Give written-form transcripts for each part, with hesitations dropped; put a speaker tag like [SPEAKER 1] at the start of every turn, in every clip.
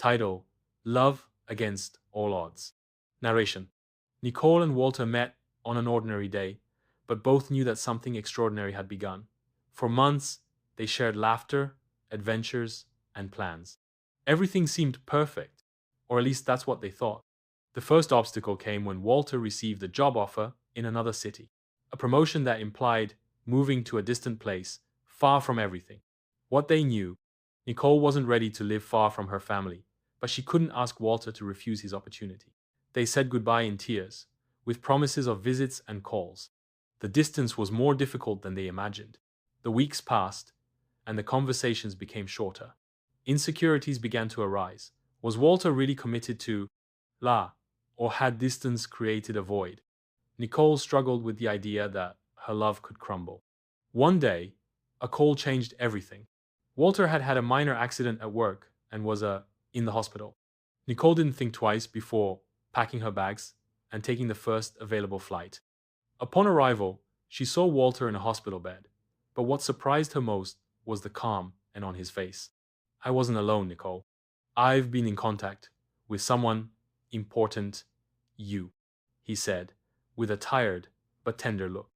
[SPEAKER 1] Title: Love Against All Odds. Narration: Nicole and Walter met on an ordinary day, but both knew that something extraordinary had begun. For months, they shared laughter, adventures, and plans. Everything seemed perfect, or at least that's what they thought. The first obstacle came when Walter received a job offer in another city, a promotion that implied moving to a distant place, far from everything. What they knew, Nicole wasn't ready to live far from her family, but she couldn't ask Walter to refuse his opportunity. They said goodbye in tears, with promises of visits and calls. The distance was more difficult than they imagined. The weeks passed, and the conversations became shorter. Insecurities began to arise. Was Walter really committed to La, or had distance created a void? Nicole struggled with the idea that her love could crumble. One day, a call changed everything. Walter had had a minor accident at work and was in the hospital. Nicole didn't think twice before packing her bags and taking the first available flight. Upon arrival, she saw Walter in a hospital bed, but what surprised her most was the calm and on his face. I wasn't alone, Nicole. I've been in contact with someone important, you, he said, with a tired but tender look.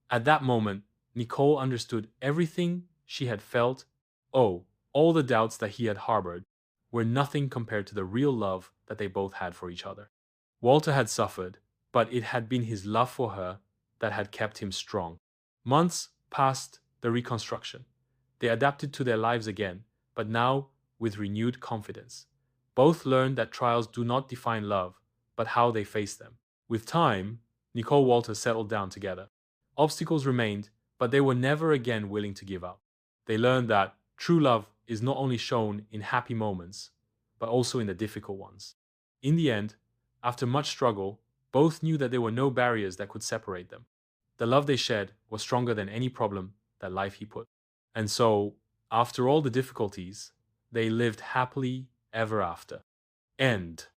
[SPEAKER 1] At that moment, Nicole understood everything she had felt. Oh, all the doubts that he had harbored were nothing compared to the real love that they both had for each other. Walter had suffered, but it had been his love for her that had kept him strong. Months passed the reconstruction. They adapted to their lives again, but now with renewed confidence. Both learned that trials do not define love, but how they face them. With time, Nicole Walter settled down together. Obstacles remained, but they were never again willing to give up. They learned that true love is not only shown in happy moments, but also in the difficult ones. In the end, after much struggle, both knew that there were no barriers that could separate them. The love they shared was stronger than any problem that life he put. And so, after all the difficulties, they lived happily ever after. End.